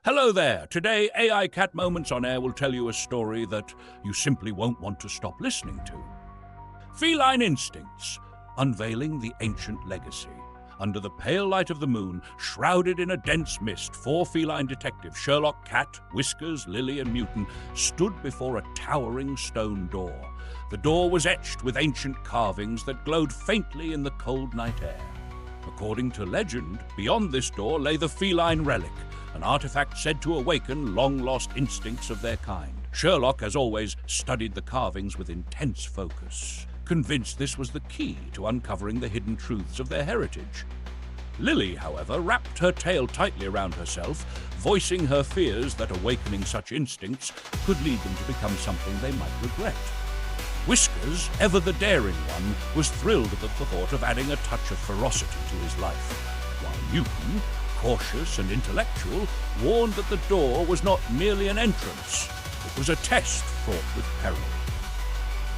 Hello there. Today, AI Cat Moments on Air will tell you a story that you simply won't want to stop listening to. Feline Instincts, unveiling the ancient legacy. Under the pale light of the moon, shrouded in a dense mist, four feline detectives, Sherlock Cat, Whiskers, Lily and Mewton, stood before a towering stone door. The door was etched with ancient carvings that glowed faintly in the cold night air. According to legend, beyond this door lay the Feline Relic, an artifact said to awaken long-lost instincts of their kind. Sherlock, as always, studied the carvings with intense focus, convinced this was the key to uncovering the hidden truths of their heritage. Lily, however, wrapped her tail tightly around herself, voicing her fears that awakening such instincts could lead them to become something they might regret. Whiskers, ever the daring one, was thrilled at the thought of adding a touch of ferocity to his life, while Mewton, cautious and intellectual, warned that the door was not merely an entrance, it was a test fraught with peril.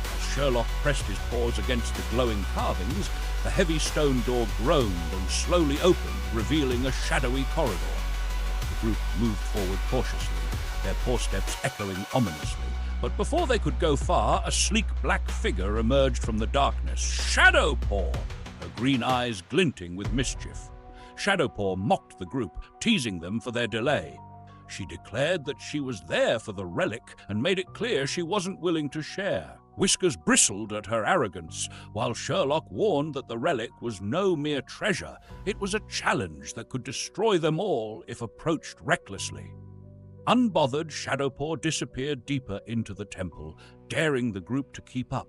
As Sherlock pressed his paws against the glowing carvings, the heavy stone door groaned and slowly opened, revealing a shadowy corridor. The group moved forward cautiously, their footsteps echoing ominously. But before they could go far, a sleek black figure emerged from the darkness. Shadowpaw, her green eyes glinting with mischief. Shadowpaw mocked the group, teasing them for their delay. She declared that she was there for the relic and made it clear she wasn't willing to share. Whiskers bristled at her arrogance, while Sherlock warned that the relic was no mere treasure. It was a challenge that could destroy them all if approached recklessly. Unbothered, Shadowpaw disappeared deeper into the temple, daring the group to keep up.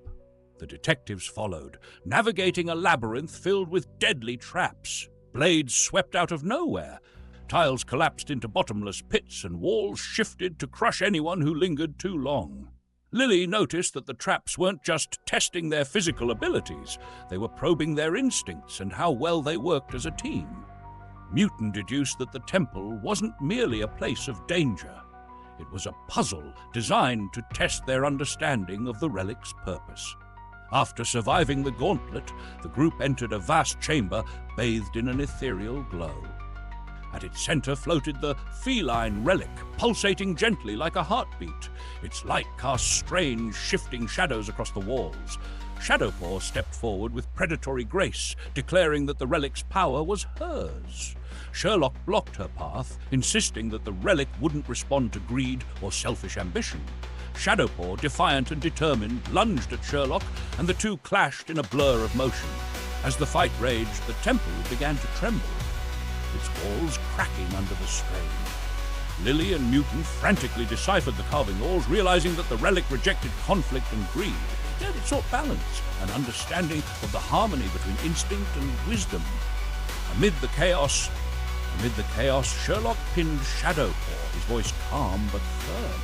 The detectives followed, navigating a labyrinth filled with deadly traps. Blades swept out of nowhere. Tiles collapsed into bottomless pits and walls shifted to crush anyone who lingered too long. Lily noticed that the traps weren't just testing their physical abilities, they were probing their instincts and how well they worked as a team. Mewton deduced that the temple wasn't merely a place of danger. It was a puzzle designed to test their understanding of the relic's purpose. After surviving the gauntlet, the group entered a vast chamber bathed in an ethereal glow. At its center floated the Feline Relic, pulsating gently like a heartbeat. Its light cast strange, shifting shadows across the walls. Shadowpaw stepped forward with predatory grace, declaring that the relic's power was hers. Sherlock blocked her path, insisting that the relic wouldn't respond to greed or selfish ambition. Shadowpaw, defiant and determined, lunged at Sherlock, and the two clashed in a blur of motion. As the fight raged, the temple began to tremble, its walls cracking under the strain. Lily and Mewton frantically deciphered the carving walls, realizing that the relic rejected conflict and greed. Instead, it sought balance, an understanding of the harmony between instinct and wisdom. Amid the chaos, Sherlock pinned Shadowpaw, his voice calm but firm.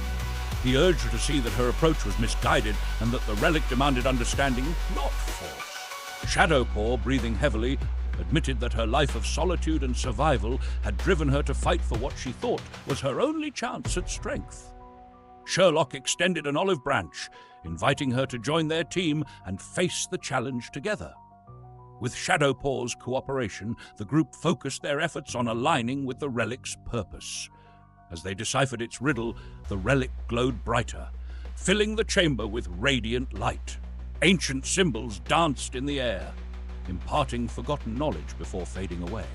He urged her to see that her approach was misguided and that the relic demanded understanding, not force. Shadowpaw, breathing heavily, admitted that her life of solitude and survival had driven her to fight for what she thought was her only chance at strength. Sherlock extended an olive branch, inviting her to join their team and face the challenge together. With Shadowpaw's cooperation, the group focused their efforts on aligning with the relic's purpose. As they deciphered its riddle, the relic glowed brighter, filling the chamber with radiant light. Ancient symbols danced in the air, imparting forgotten knowledge before fading away.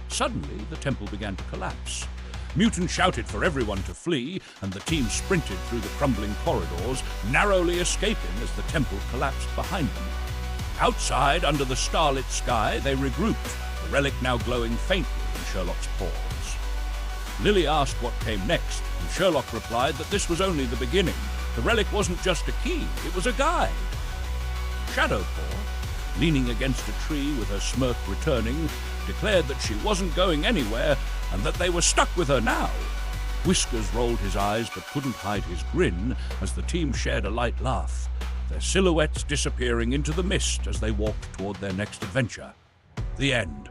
Suddenly, the temple began to collapse. Mewton shouted for everyone to flee, and the team sprinted through the crumbling corridors, narrowly escaping as the temple collapsed behind them. Outside, under the starlit sky, they regrouped, the relic now glowing faintly in Sherlock's paws. Lily asked what came next, and Sherlock replied that this was only the beginning. The relic wasn't just a key, it was a guide. Shadowpaw, leaning against a tree with her smirk returning, declared that she wasn't going anywhere and that they were stuck with her now. Whiskers rolled his eyes but couldn't hide his grin as the team shared a light laugh, their silhouettes disappearing into the mist as they walked toward their next adventure. The end.